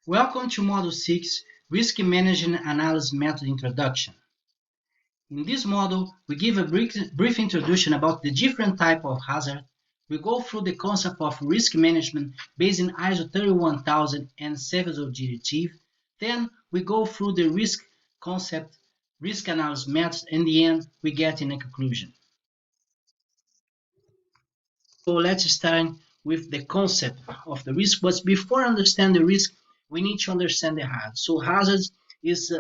Welcome to Module 6, Risk Management Analysis Method Introduction. In this module, we give a brief introduction about the different type of hazard. We go through the concept of risk management based in ISO 31000 and service objective. Then we go through the risk concept, risk analysis methods, and in the end, we get in a conclusion. So let's start with the concept of the risk. But before understand the risk, we need to understand the hazard. So hazards is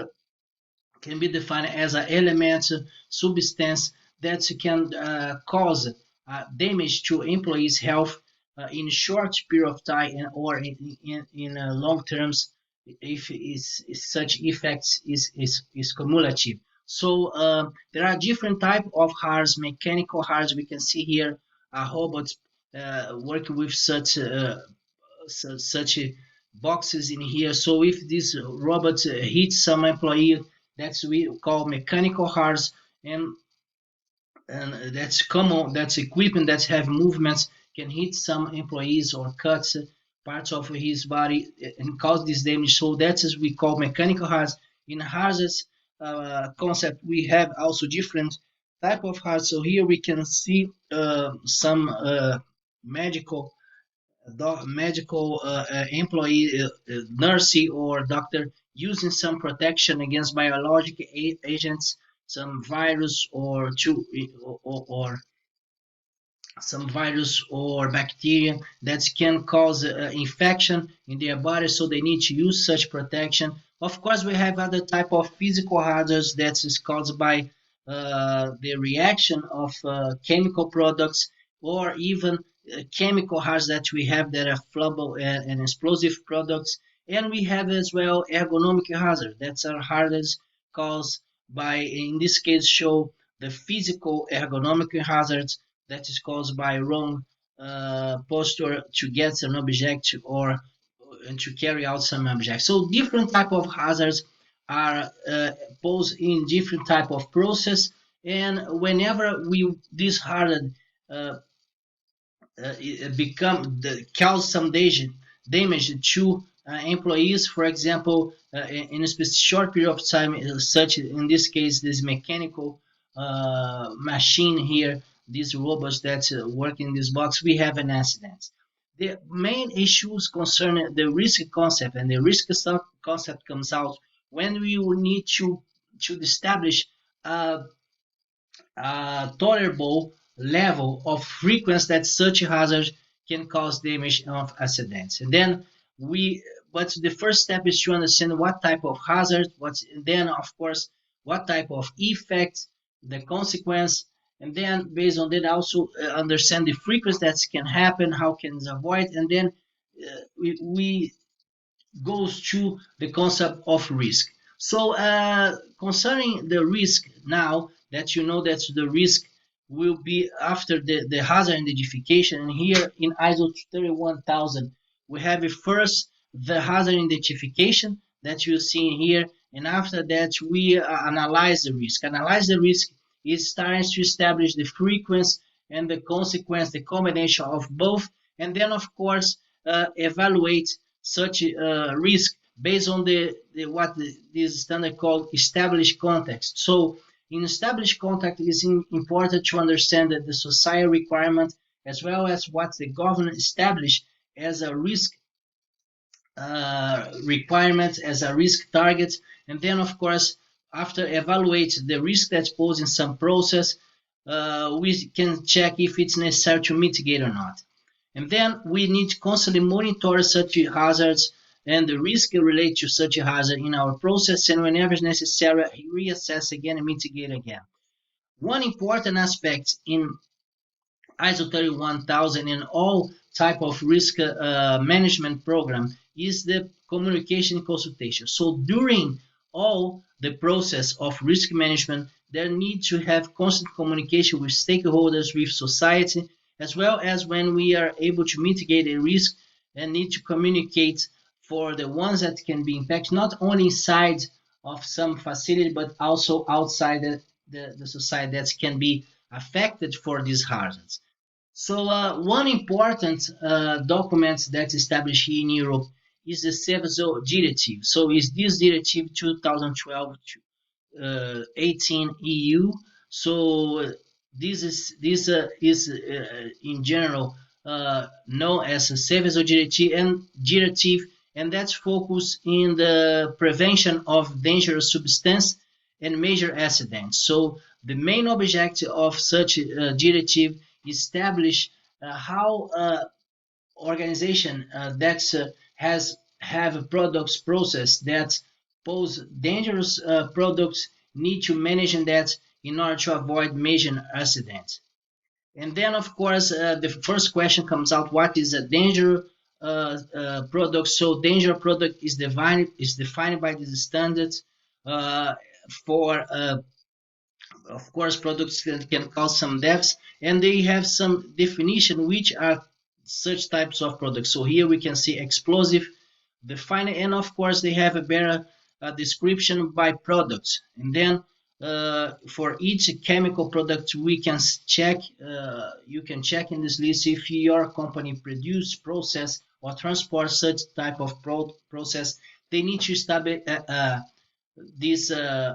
can be defined as an element, substance that can cause damage to employees' health in short period of time or in long terms if such effects is cumulative. So there are different type of hazards, mechanical hazards. We can see here a robot working with such boxes in here. So if this robot hits some employee, that's we call mechanical hazards, and that's common. That's equipment that have movements can hit some employees or cuts parts of his body and cause this damage. So that's as we call mechanical hazards. In hazards concept, we have also different type of hazards. So here we can see some medical employee, nurse or doctor using some protection against biological agents, some virus or some virus or bacteria that can cause infection in their body, so they need to use such protection. Of course, we have other type of physical hazards that is caused by the reaction of chemical products or even chemical hazards that we have that are flammable and explosive products. And we have as well ergonomic hazards that are hazards caused by, in this case, show the physical ergonomic hazards that is caused by wrong posture to get an object or to carry out some object. So different type of hazards are posed in different type of process, and whenever we this hazard uh, become cause some damage to employees, for example, in a short period of time, such in this case, this mechanical machine here, these robots that work in this box, we have an accident. The main issues concern the risk concept, and the risk concept comes out when we will need to establish a tolerable level of frequency that such hazards can cause damage of accidents. And then but the first step is to understand what type of hazard, then of course what type of effect, the consequence, and then based on that also understand the frequency that can happen, how can it avoid, and then we goes to the concept of risk. So concerning the risk, now that you know that the risk will be after the hazard identification, and here in ISO 31000 we have first the hazard identification that you see here, and after that we analyze the risk. Analyze the risk is starting to establish the frequency and the consequence, the combination of both, and then of course evaluate such risk based on this standard called established context. So in established context, it is important to understand that the society requirement as well as what the government established as a risk requirement, as a risk target, and then of course after evaluate the risk that's posed in some process, we can check if it's necessary to mitigate or not. And then we need to constantly monitor such hazards and the risk related to such a hazard in our process, and whenever necessary, reassess again and mitigate again. One important aspect in ISO 31000 and all type of risk management program is the communication consultation. So during all the process of risk management, there need to have constant communication with stakeholders, with society, as well as when we are able to mitigate a risk and need to communicate for the ones that can be impacted, not only inside of some facility, but also outside the society that can be affected for these hazards. So one important document that's established here in Europe is the CEVSO directive. So is this directive 2012 18 EU. So this is in general known as a service directive, and that's focused in the prevention of dangerous substance and major accidents. So the main objective of such a directive is establish how organization that has have products process that pose dangerous products need to manage that in order to avoid major accidents. And then, of course, the first question comes out: what is a danger product? So, danger product is defined by the standards for of course, products that can cause some deaths, and they have some definition which are such types of products. So here we can see explosive, define, and of course they have a better description by products. And then for each chemical product, we can check. You can check in this list if your company produce, process, or transport such type of process. They need to establish these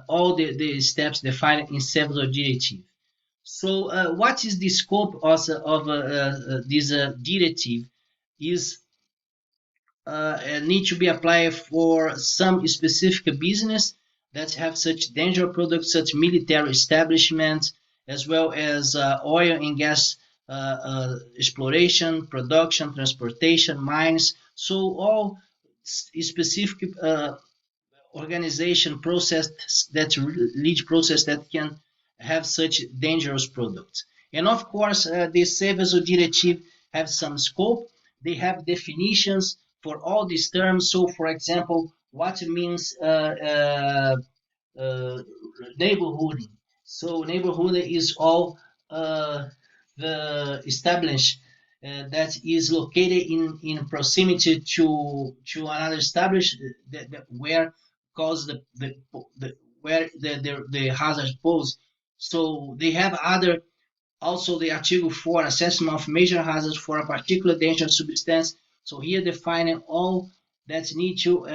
all the steps defined in several directive. So, what is the scope also of this directive? Is need to be applied for some specific business that have such danger products, such military establishments, as well as oil and gas exploration, production, transportation, mines. So all specific organization process that lead process that can have such dangerous products. And of course, the CEVSO directive have some scope. They have definitions for all these terms. So, for example, what means neighborhood? So, neighborhood is all the established that is located in proximity to another established where cause the where the hazard pose. So they have other also the Article 4 assessment of major hazards for a particular dangerous substance. So here defining all that need to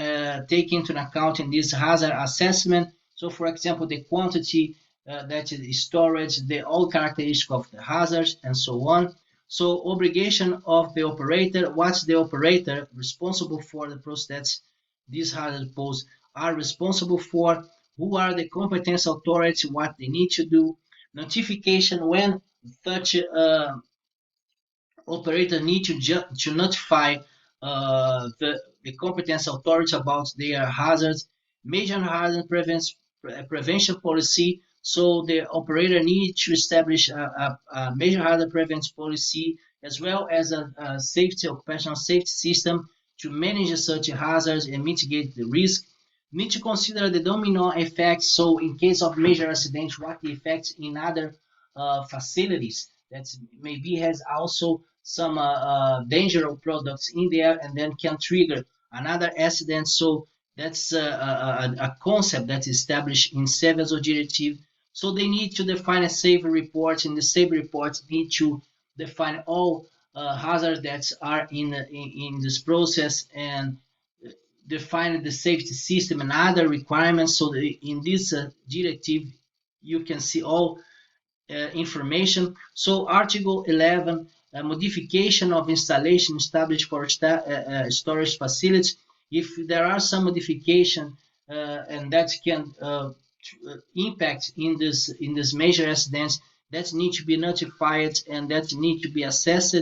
take into account in this hazard assessment. So for example, the quantity that is storage, the all characteristics of the hazards, and so on. So obligation of the operator, what's the operator responsible for the process these hazard pose are responsible for, who are the competence authorities, what they need to do, notification when such operator need to notify the competence authority about their hazards, major hazard prevention policy. So the operator need to establish a major hazard prevention policy as well as a safety occupational safety system to manage such hazards and mitigate the risk. Need to consider the domino effects. So in case of major accidents, what the effects in other facilities that maybe has also some dangerous products in there and then can trigger another accident. So that's a concept that's established in CEVSO directive. So they need to define a safe report, and the safe reports need to define all hazards that are in this process and define the safety system and other requirements. So in this directive, you can see all information. So Article 11, modification of installation established for storage facilities. If there are some modification and that can impact in this major accidents, that need to be notified and that need to be assessed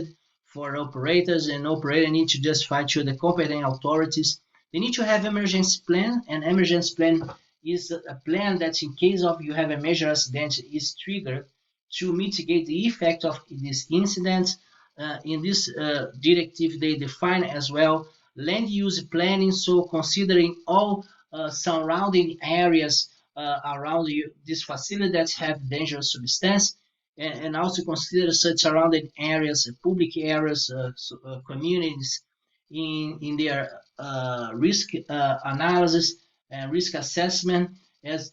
for operators, and operator need to justify to the competent authorities. They need to have emergency plan, and emergency plan is a plan that in case of you have a major accident is triggered to mitigate the effect of this incident. In this directive, they define as well land use planning, so considering all surrounding areas around this facility that have dangerous substance, and also consider such surrounding areas, public areas, communities in their risk analysis and risk assessment,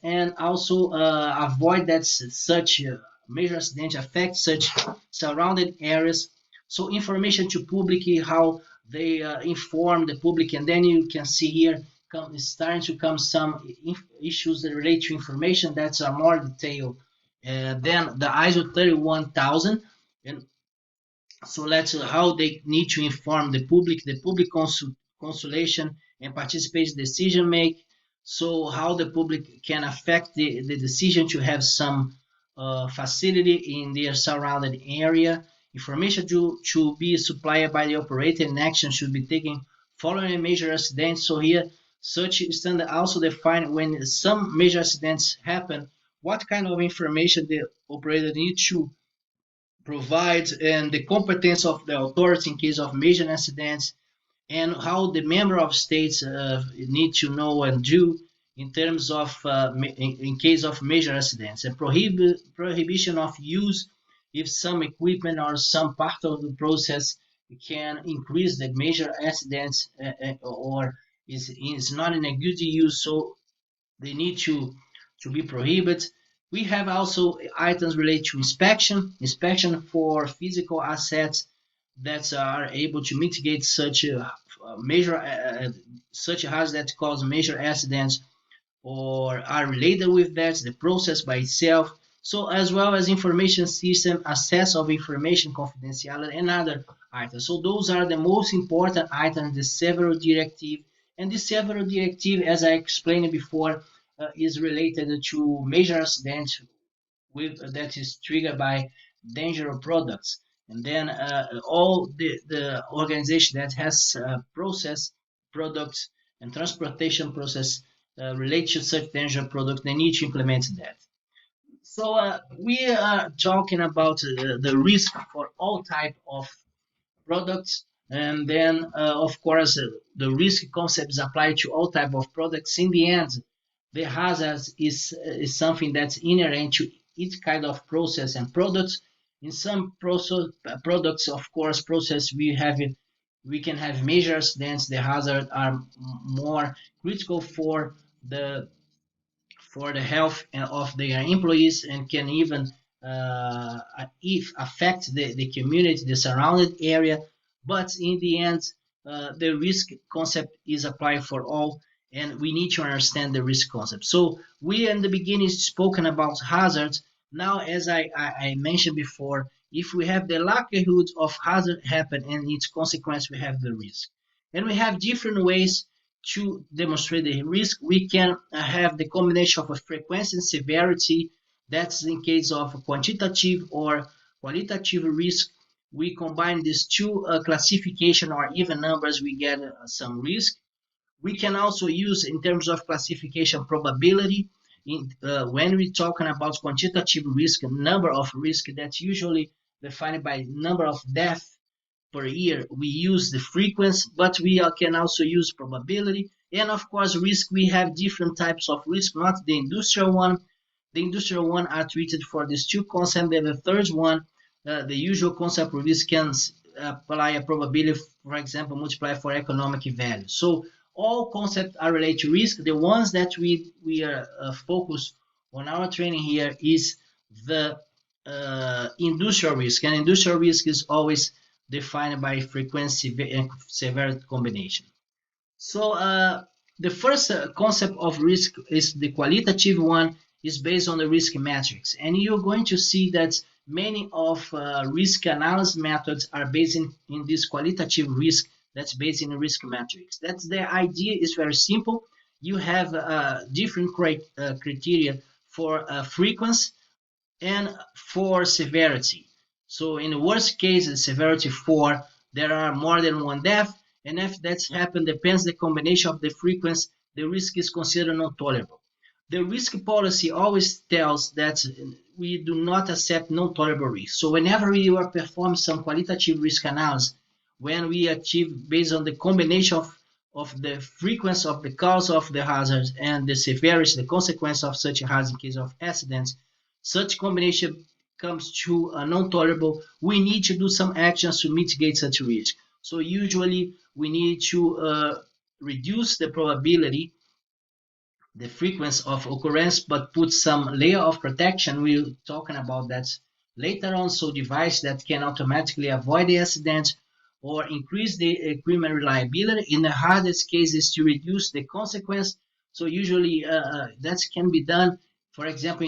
and also avoid that such major accident affect such surrounding areas. So information to public how they inform the public, and then you can see here starting to come some issues that relate to information that's more detailed than the ISO 31000. And so that's how they need to inform the public consultation and participate in decision make. So how the public can affect the decision to have some facility in their surrounding area. Information to be supplied by the operator and action should be taken following a major accident. So here such standard also define when some major accidents happen, what kind of information the operator needs to provides and the competence of the authority in case of major accidents, and how the member of states need to know and do in terms of in case of major accidents, and prohibition of use if some equipment or some part of the process can increase the major accidents or is not in a good use, so they need to be prohibited. We have also items related to inspection for physical assets that are able to mitigate such a major such a hazard that cause major accidents or are related with that, the process by itself. So as well as information system, access of information, confidentiality, and other items. So those are the most important items, the several directive. And the several directive, as I explained before, is related to major accidents that is triggered by dangerous products. And then all the organization that has process products and transportation process related to such dangerous product, they need to implement that. So we are talking about the risk for all type of products, and then of course the risk concept is applied to all type of products. In the end, the hazard is something that's inherent to each kind of process and products. In some products, of course, process we can have measures, then the hazard are more critical the for the health of their employees and can even if affect the community, the surrounded area. But in the end, the risk concept is applied for all, and we need to understand the risk concept. So we in the beginning spoken about hazards. Now, as I mentioned before, if we have the likelihood of hazard happen and its consequence, we have the risk. And we have different ways to demonstrate the risk. We can have the combination of a frequency and severity. That's in case of quantitative or qualitative risk. We combine these two classification or even numbers, we get some risk. We can also use in terms of classification probability. When we're talking about quantitative risk, number of risk, that's usually defined by number of deaths per year. We use the frequency, but we can also use probability. And of course, risk, we have different types of risk, not the industrial one. The industrial one are treated for these two concepts. And the third one, the usual concept of risk can apply a probability, for example, multiply for economic value. So all concepts are related to risk. The ones that we are focused on our training here is the industrial risk, and industrial risk is always defined by frequency and severity combination. So the first concept of risk is the qualitative one, is based on the risk matrix, and you're going to see that many of risk analysis methods are based in this qualitative risk that's based in the risk matrix. That's the idea, is very simple. You have different criteria for frequency and for severity. So in the worst case, the severity 4, there are more than one death, and if that's happened, depends the combination of the frequency, the risk is considered not tolerable. The risk policy always tells that we do not accept non-tolerable risk. So whenever we perform some qualitative risk analysis, when we achieve based on the combination of the frequency of the cause of the hazard and the severity, the consequence of such a hazard in case of accidents, such combination comes to a non-tolerable, we need to do some actions to mitigate such risk. So usually we need to reduce the probability, the frequency of occurrence, but put some layer of protection. We're talking about that later on. So device that can automatically avoid the accident, or increase the equipment reliability. In the hardest cases, to reduce the consequence. So usually that can be done, for example,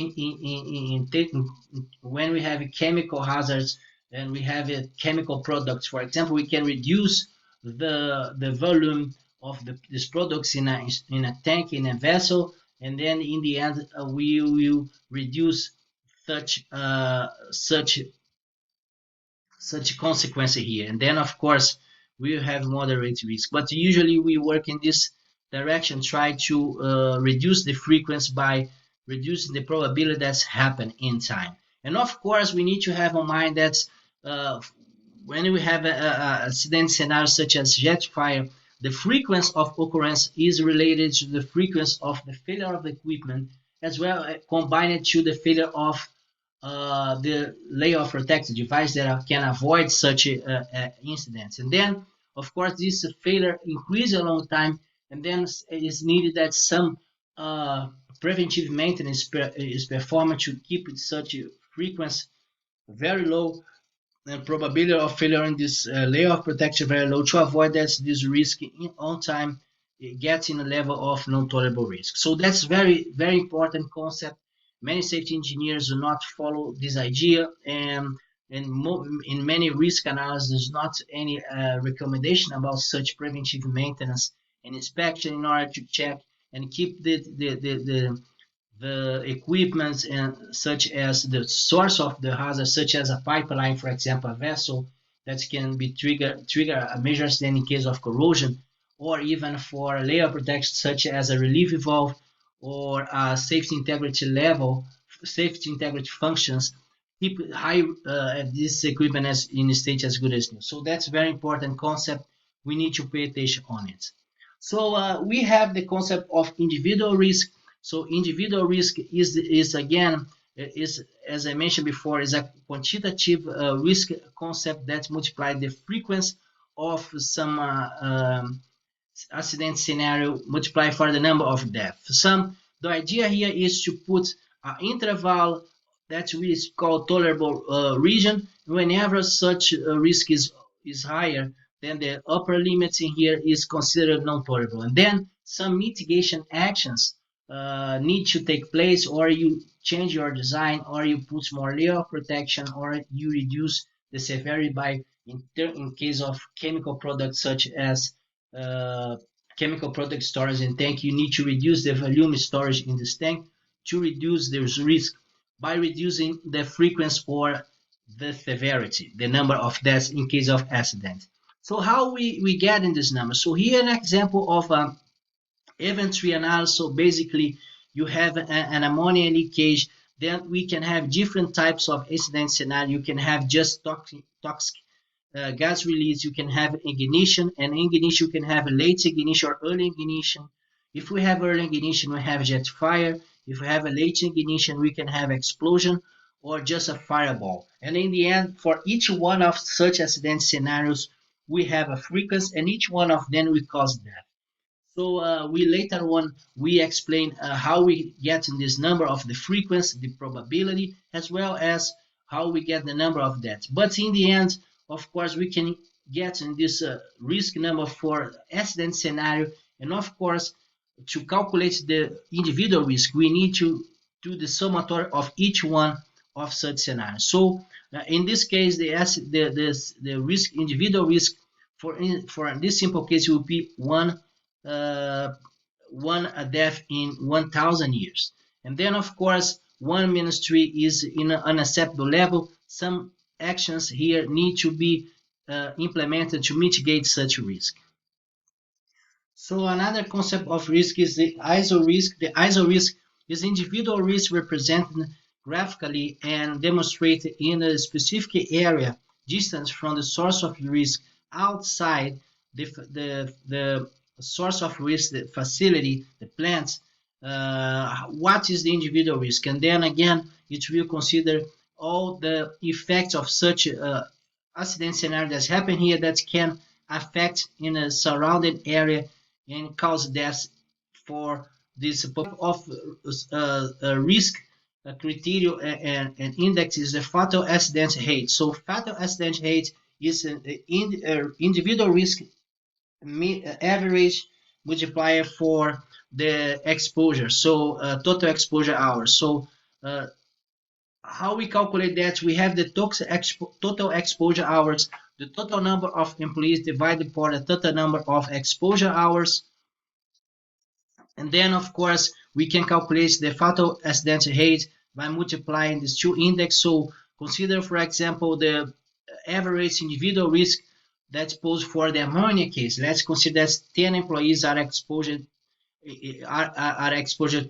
when we have chemical hazards and we have chemical products. For example, we can reduce the volume of these products in a tank, in a vessel, and then in the end we will reduce such such consequences here. And then, of course, we have moderate risk. But usually we work in this direction, try to reduce the frequency by reducing the probability that's happen in time. And of course, we need to have in mind that uh, when we have a accident scenario such as jet fire, the frequency of occurrence is related to the frequency of the failure of the equipment, as well combined to the failure of the layer of protective device that can avoid such incidents. And then, of course, this failure increases along time, and then it is needed that some uh, preventive maintenance is performed to keep such a frequency very low, and probability of failure in this layer of protection very low, to avoid that this risk on time it gets in a level of non-tolerable risk. So that's very important concept. Many safety engineers do not follow this idea, and in many risk analysis there's not any recommendation about such preventive maintenance and inspection in order to check and keep the equipment and such as the source of the hazard, such as a pipeline, for example, a vessel that can be trigger a major accident in case of corrosion, or even for layer protection, such as a relief valve or a safety integrity level, safety integrity functions. Keep high this equipment as in a state as good as new. So that's very important concept. We need to pay attention on it. So we have the concept of individual risk. So individual risk is again is, as I mentioned before, is a quantitative risk concept that multiplies the frequency of some accident scenario multiplied for the number of deaths. The idea here is to put an interval that we call tolerable region. Whenever such risk is higher, then the upper limits in here is considered non-tolerable. And then some mitigation actions need to take place, or you change your design, or you put more layer of protection, or you reduce the severity by, in case of chemical products such as uh, chemical product storage in tank, you need to reduce the volume storage in this tank to reduce the risk by reducing the frequency or the severity, the number of deaths in case of accident. So how we get in this number? So here an example of event tree analysis. So basically you have an ammonia leakage, then we can have different types of incident scenario. You can have just toxic gas release, you can have ignition, and ignition you can have a late ignition or early ignition. If we have early ignition, we have jet fire. If we have a late ignition, we can have explosion or just a fireball. And in the end, for each one of such accident scenarios, we have a frequency, and each one of them will cause death. So we later on we explain how we get in this number of the frequency, the probability, as well as how we get the number of deaths. But in the end, of course, we can get in this risk number for accident scenario, and of course, to calculate the individual risk, we need to do the summatory of each one of such scenarios. So in this case, the risk, individual risk for this simple case will be uh, one death in 1,000 years. And then, of course, 1 -3 is in an unacceptable level. Some actions here need to be implemented to mitigate such risk. So another concept of risk is the ISO risk. The ISO risk is individual risk represented graphically and demonstrated in a specific area, distance from the source of risk outside the source of risk, the facility, the plant. What is the individual risk? And then again, it will consider all the effects of such accident scenario that's happened here that can affect in a surrounding area and cause deaths for this of risk criteria and index is the fatal accident rate. So fatal accident rate is an individual risk average multiplier for the exposure, so total exposure hours. So uh, how we calculate that? We have the total exposure hours, the total number of employees divided by the total number of exposure hours, and then of course we can calculate the fatal accident rate by multiplying these two index. So consider, for example, the average individual risk that's posed for the ammonia case. Let's consider that 10 employees are exposed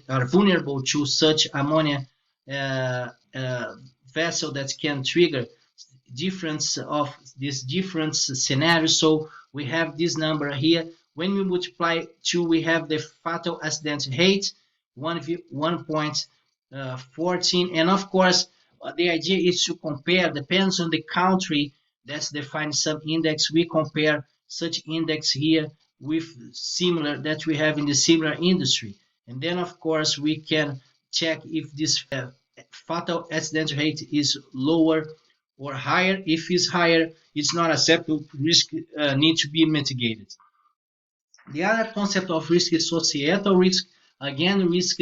are vulnerable to such ammonia uh, uh, vessel that can trigger difference of these different scenarios. So we have this number here. When we multiply 2, we have the fatal accident rate 1.14, and of course the idea is to compare, depends on the country that's defined some index. We compare such index here with similar that we have in the similar industry, and then of course we can check if this fatal accident rate is lower or higher. If it's higher, it's not acceptable. Risk need to be mitigated. The other concept of risk is societal risk. Again, risk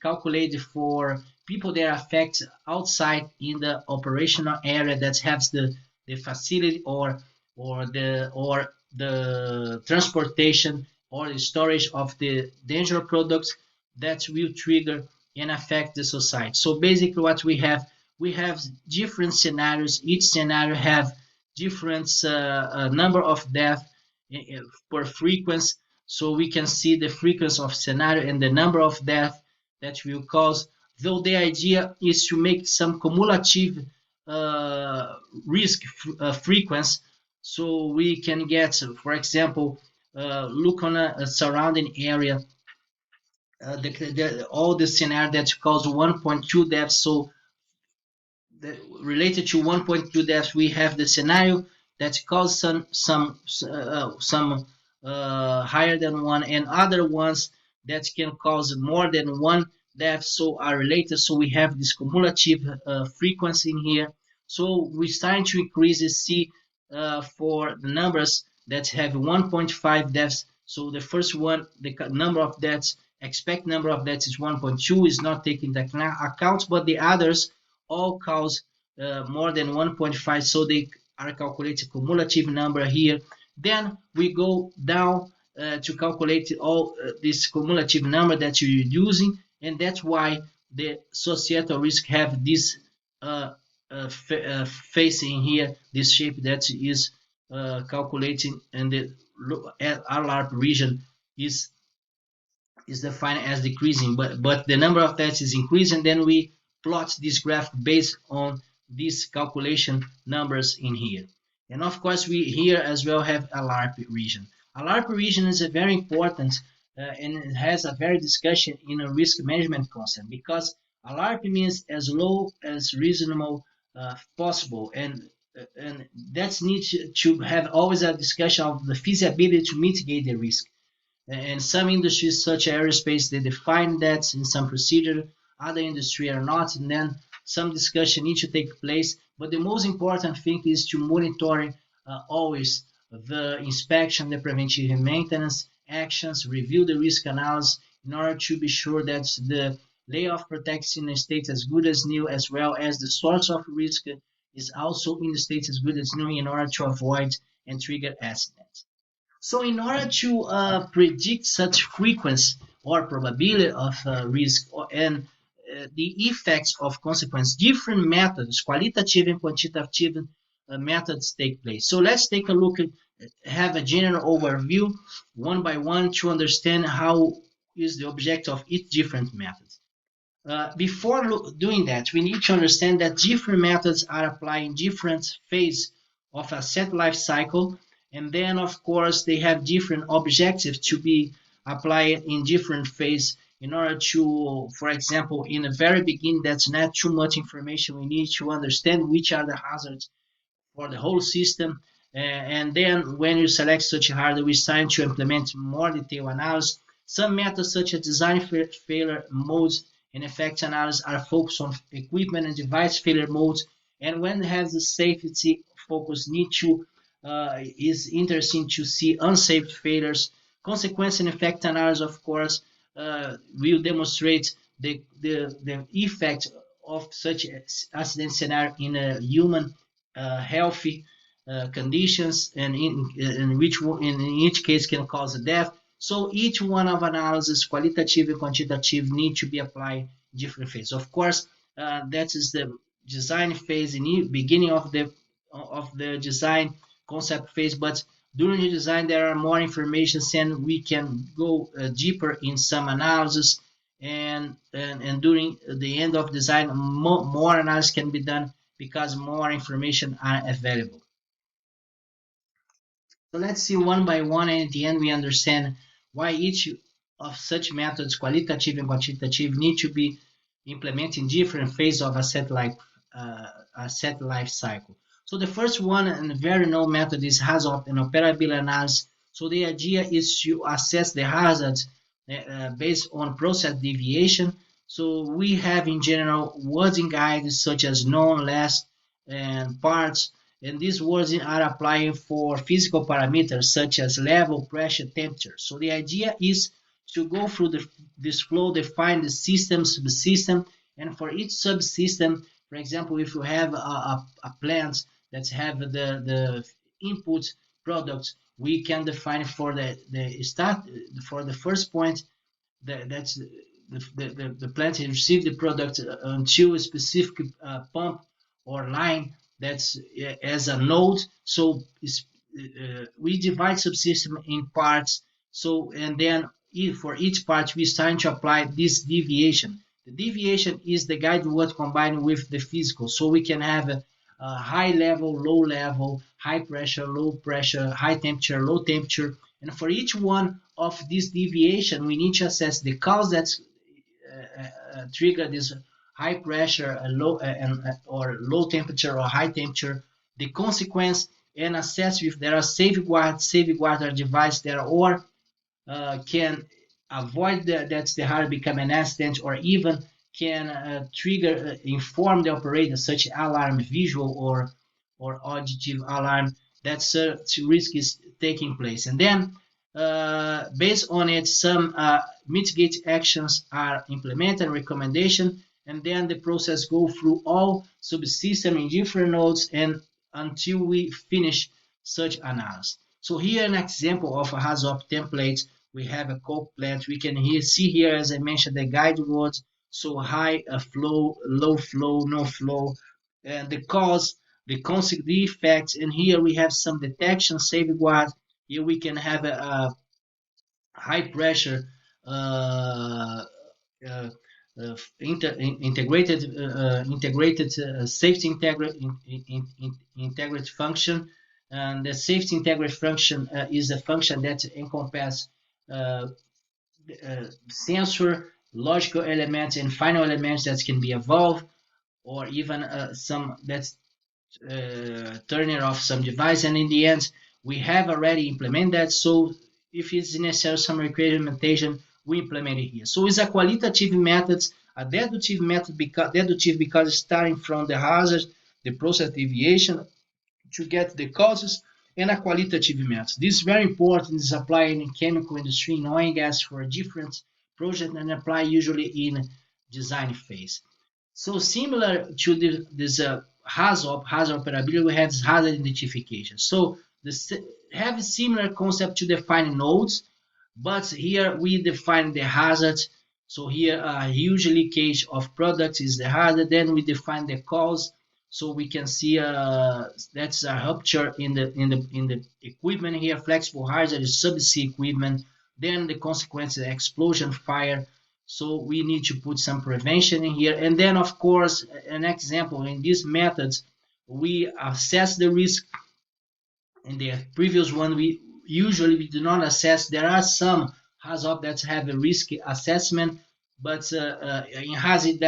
calculated for people that are affected outside in the operational area that has the facility or the transportation or the storage of the dangerous products that will trigger and affect the society. So basically what we have different scenarios. Each scenario have different number of deaths per frequency, so we can see the frequency of scenario and the number of death that will cause. Though the idea is to make some cumulative risk frequency, so we can get, for example, look on a surrounding area, all the scenario that cause 1.2 deaths. So related to 1.2 deaths, we have the scenario that cause some higher than one, and other ones that can cause more than one death, so are related. So we have this cumulative frequency in here. So we're starting to increase the C for the numbers that have 1.5 deaths. So the first one, the number of deaths, expect number of deaths is 1.2, is not taking into account, but the others all cause more than 1.5, so they are calculated cumulative number here. Then we go down to calculate all this cumulative number that you're using, and that's why the societal risk have this facing here, this shape that is calculating, and the alarm region is defined as decreasing, but the number of tests is increasing. Then we plot this graph based on these calculation numbers in here. And of course we here as well have alarm region. Alarm region is a very important and it has a very discussion in a risk management concept, because alarm means as low as reasonable possible, and that's needs to have always a discussion of the feasibility to mitigate the risk. And some industries, such as aerospace, they define that in some procedure. Other industry are not, and then some discussion needs to take place. But the most important thing is to monitor always the inspection, the preventive maintenance actions, review the risk analysis in order to be sure that the layoff protection in state as good as new, as well as the source of risk is also in the state as good as new, in order to avoid and trigger accidents. So in order to predict such frequency or probability of risk and the effects of consequence, different methods, qualitative and quantitative methods take place. So let's take a look at, have a general overview one by one to understand how is the objective of each different method. Before doing that, we need to understand that different methods are applied in different phases of a set life cycle, and then of course they have different objectives to be applied in different phases in order to, for example, in the very beginning, that's not too much information. We need to understand which are the hazards for the whole system. And then when you select such a hardware, we start to implement more detailed analysis. Some methods such as design failure modes and effects analysis are focused on equipment and device failure modes. And when it has the safety focus need to is interesting to see unsafe failures. Consequence and effect analysis, of course, will demonstrate the effect of such accident scenario in a human healthy conditions, and in each case can cause a death. So each one of analysis, qualitative and quantitative, need to be applied in different phases. Of course, that is the design phase in the beginning of the design concept phase, but during the design there are more information and we can go deeper in some analysis, and during the end of design more analysis can be done because more information are available. So let's see one by one, and at the end we understand why each of such methods, qualitative and quantitative, need to be implemented in different phases of asset life cycle. So the first one and very known method is hazard and operability analysis. So the idea is to assess the hazards based on process deviation. So we have in general wording guides such as known, less, and parts, and these words are applying for physical parameters such as level, pressure, temperature. So the idea is to go through this flow, define the system, subsystem, and for each subsystem, for example, if you have a plant that have the input products, we can define for the start, for the first point, that's the plant receive the product until a specific pump or line that's as a node. So we divide subsystem in parts. So and then for each part we start to apply this deviation. The deviation is the guide word combined with the physical. So we can have a high level, high pressure, low pressure, high temperature, low temperature. And for each one of this deviation, we need to assess the cause that's trigger this high pressure, or low temperature or high temperature, the consequence, and assess if there are safeguard device there, or can avoid that the hazard become an accident, or even can inform the operator such alarm, visual or auditive alarm that such risk is taking place. And then based on it, some mitigate actions are implemented, recommendation, and then the process go through all subsystem in different nodes and until we finish such analysis. So here an example of a HAZOP template. We have a coke plant. We can see here, as I mentioned, the guide words. So high flow, low flow, no flow, and the cause, the effects. And here we have some detection, safeguard. Here we can have a high pressure integrated safety integrity function. And the safety integrity function is a function that encompasses sensor, logical elements, and final elements that can be evolved, or even some that's turning off some device. And in the end, we have already implemented that. So if it's necessary some implementation, we implement it here. So it's a qualitative method, a deductive method, because starting from the hazard, the process deviation to get the causes, and a qualitative method. This is very important. It's applied in chemical industry, in oil and gas for a different project, and apply usually in design phase. So similar to this hazard operability, we have this hazard identification. So this have a similar concept to define nodes, but here we define the hazard. So here a huge leakage of products is the hazard. Then we define the cause. So we can see that's a rupture in the equipment here. Flexible hazard is subsea equipment. Then the consequence is explosion, fire. So we need to put some prevention in here. And then of course, an example in these methods, we assess the risk. In the previous one, we do not assess. There are some HAZOP that have a risk assessment, but in HAZOP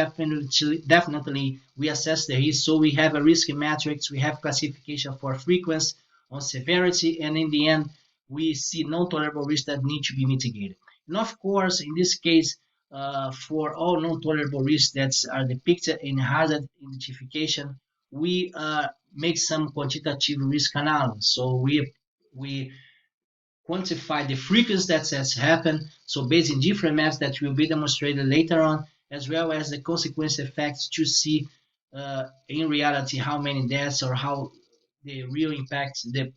definitely we assess the risk. So we have a risk matrix, we have classification for frequency on severity, and in the end we see non-tolerable risks that need to be mitigated. And of course, in this case, for all non-tolerable risks that are depicted in hazard identification, we make some quantitative risk analysis. So we quantify the frequency that has happened, so based in different maps that will be demonstrated later on, as well as the consequence effects to see in reality how many deaths or how the real impact, the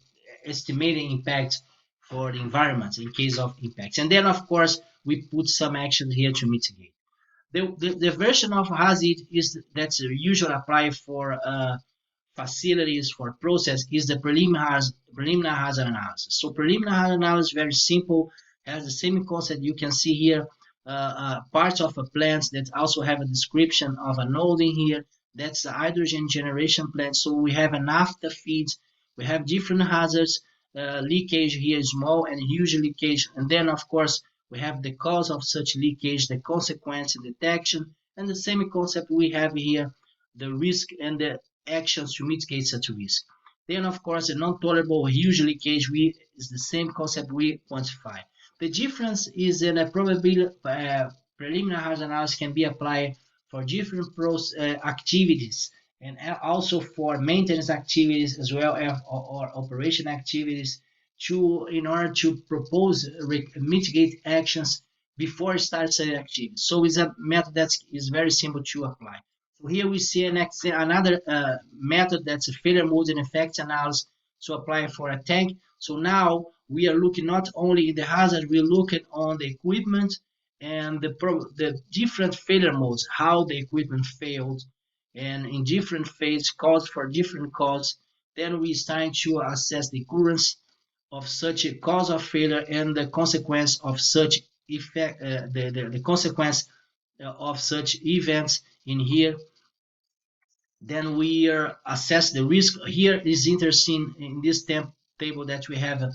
estimated impact for the environment in case of impacts. And then, of course, we put some action here to mitigate. The version of hazard is that's usually applied for facilities for process is the preliminary hazard analysis. So preliminary hazard analysis is very simple, has the same concept. You can see here parts of a plant that also have a description of a node in here. That's the hydrogen generation plant. So we have an after feed. We have different hazards, leakage here, small and huge leakage. And then, of course, we have the cause of such leakage, the consequence and detection. And the same concept we have here, the risk and the actions to mitigate such a risk. Then, of course, a non-tolerable huge leakage is the same concept we quantify. The difference is that a probability preliminary hazard analysis can be applied for different activities and also for maintenance activities as well as or operation activities in order to propose mitigate actions before it starts an activity. So it's a method that is very simple to apply. So here we see another method that's a failure mode and effects analysis to apply for a tank. So now we are looking not only in the hazard, we're looking on the equipment and the different failure modes, how the equipment failed, and in different phases, cause for different causes. Then we start to assess the occurrence of such a cause of failure and the consequence of such effect, the consequence of such events in here. Then we assess the risk. Here is interesting in this table that we have a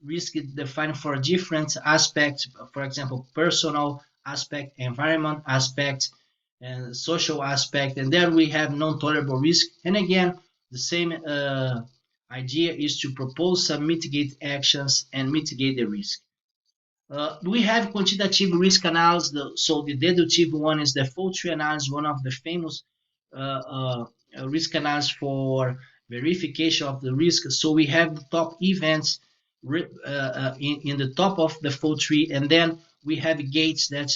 risk defined for different aspects, for example, personal aspect, environment aspect, and social aspect. And then we have non-tolerable risk. And again, the same idea is to propose some mitigate actions and mitigate the risk. We have quantitative risk analysis. So the deductive one is the fault tree analysis, one of the famous risk analysis for verification of the risk. So we have the top events in the top of the fault tree, and then we have gates that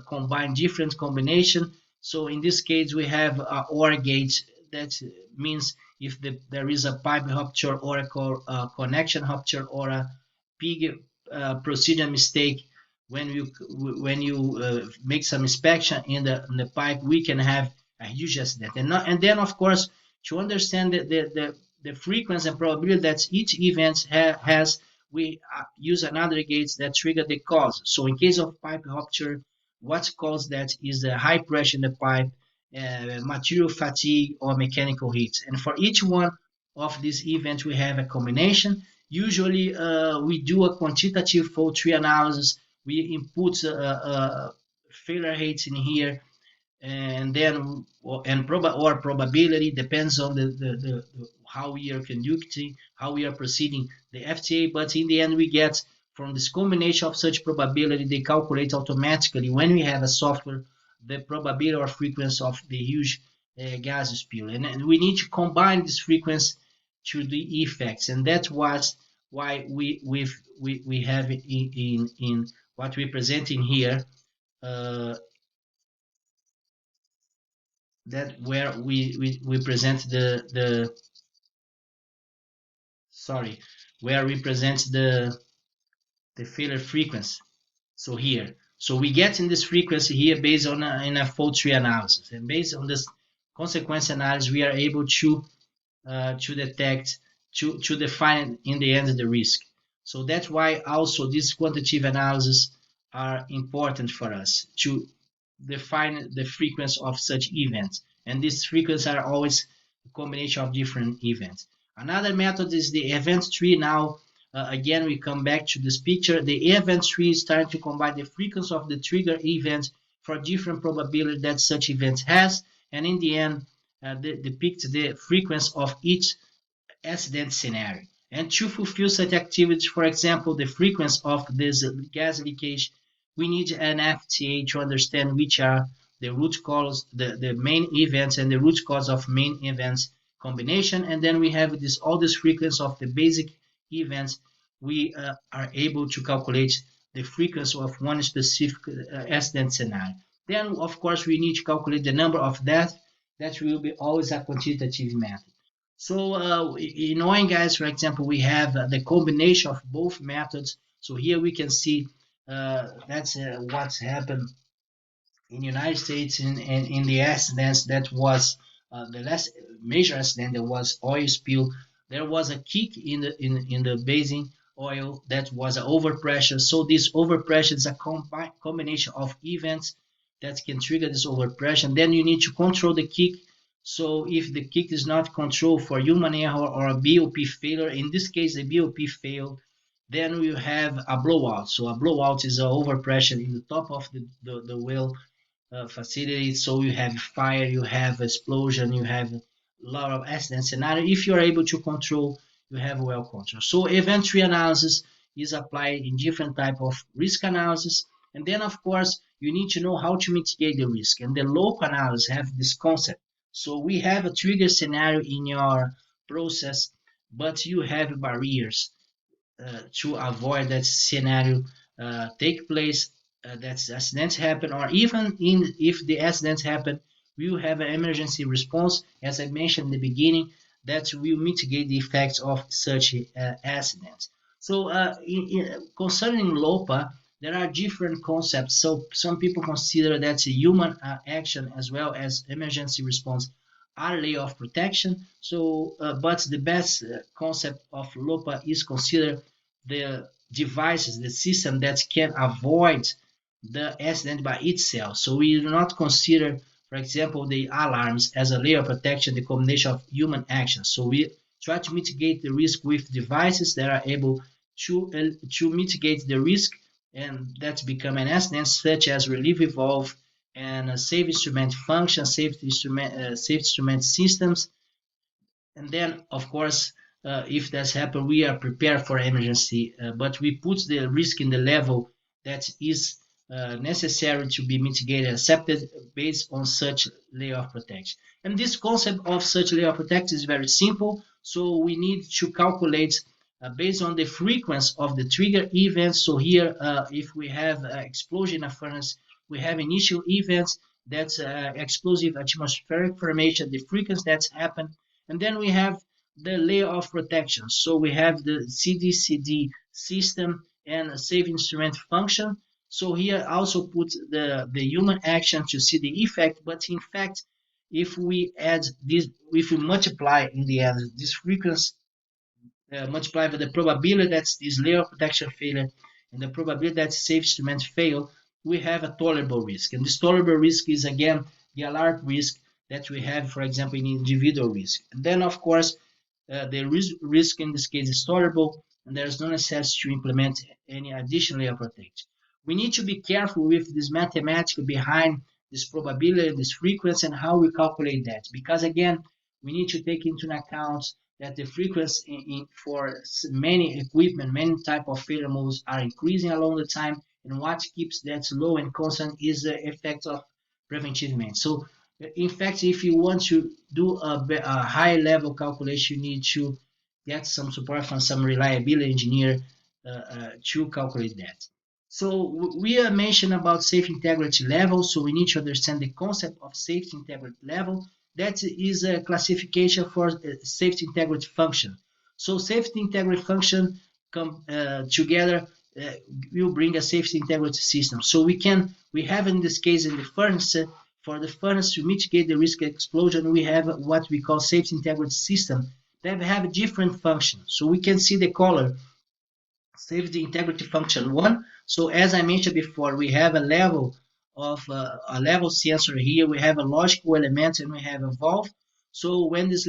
combine different combination. So in this case, we have OR gates. That means if there is a pipe rupture or a connection rupture or a pig procedure mistake, when you make some inspection in the pipe, we can have a huge accident. And then, of course, to understand the frequency and probability that each event has, we use another gates that trigger the cause. So in case of pipe rupture, what caused that is the high pressure in the pipe, material fatigue, or mechanical heat. And for each one of these events, we have a combination. Usually, we do a quantitative fault tree analysis. We input failure rates in here, and then probability depends on the how we are conducting, how we are proceeding the FTA. But in the end, we get from this combination of such probability, they calculate automatically when we have a software the probability or frequency of the huge gas spill, and we need to combine this frequency to the effects, and that's why we have in what we present in here, that where we present where we present the failure frequency. So here, so we get in this frequency here based on in a fault tree analysis, and based on this consequence analysis, we are able to detect, to define in the end the risk. So that's why also these quantitative analyses are important for us to define the frequency of such events, and these frequencies are always a combination of different events. Another method is the event tree. Now again, we come back to this picture. The event tree is trying to combine the frequency of the trigger event for different probability that such event has, and in the end depict the frequency of each accident scenario. And to fulfill such activities, for example, the frequency of this gas leakage, we need an FTA to understand which are the root cause, the main events and the root cause of main events combination, and then we have this all this frequency of the basic events. We are able to calculate the frequency of one specific accident scenario. Then, of course, we need to calculate the number of deaths. That will be always a quantitative method. So in oil and gas, for example, we have the combination of both methods. So here we can see that's what's happened in the United States in the accidents. That was the last major accident. There was oil spill. There was a kick in the basin oil that was an overpressure. So this overpressure is a combination of events that can trigger this overpressure. And then you need to control the kick. So if the kick is not controlled for human error or a BOP failure, in this case the BOP failed, then you have a blowout. So a blowout is an overpressure in the top of the well facility. So you have fire, you have explosion, you have a lot of accident scenario. If you are able to control, you have well control. So event tree analysis is applied in different type of risk analysis. And then of course you need to know how to mitigate the risk. And the local analysis have this concept. So we have a trigger scenario in your process, but you have barriers to avoid that scenario take place, that accidents happen, or even if the accidents happen, we will have an emergency response, as I mentioned in the beginning, that will mitigate the effects of such accidents. So concerning LOPA, there are different concepts. So some people consider that human action as well as emergency response are layer of protection. So, but the best concept of LOPA is consider the devices, the system that can avoid the accident by itself. So we do not consider, for example, the alarms as a layer of protection, the combination of human actions. So we try to mitigate the risk with devices that are able to mitigate the risk and that become an accident, such as relief valve and safe instrument function, safe instrument systems. And then, of course, if that's happened, we are prepared for emergency, but we put the risk in the level that is necessary to be mitigated, accepted based on such layer of protection. And this concept of such layer of protection is very simple. So we need to calculate based on the frequency of the trigger events. So here, if we have explosion in a furnace, we have initial events, that's explosive atmospheric formation, the frequency that's happened, and then we have the layer of protection. So we have the CD/CD system and a safe instrument function. So here also put the human action to see the effect, but in fact, if we add this, if we multiply in the end this frequency, multiply by the probability that this layer of protection failure and the probability that safe instrument fail, we have a tolerable risk. And this tolerable risk is again the alarm risk that we have, for example, in individual risk. And then, of course, the risk in this case is tolerable, and there's no necessity to implement any additional layer of protection. We need to be careful with this mathematics behind this probability, this frequency, and how we calculate that. Because again, we need to take into account that the frequency for many equipment, many type of failure modes are increasing along the time, and what keeps that low and constant is the effect of preventive maintenance. So in fact, if you want to do a high level calculation, you need to get some support from some reliability engineer to calculate that. So we are mentioned about safety integrity level, so we need to understand the concept of safety integrity level. That is a classification for safety integrity function. So safety integrity function come together will bring a safety integrity system. So we have in this case in the furnace, for the furnace to mitigate the risk of explosion, we have what we call safety integrity system that have different functions. So we can see the color safety integrity function 1. So as I mentioned before, we have a level of a level sensor here. We have a logical element and we have a valve. So when this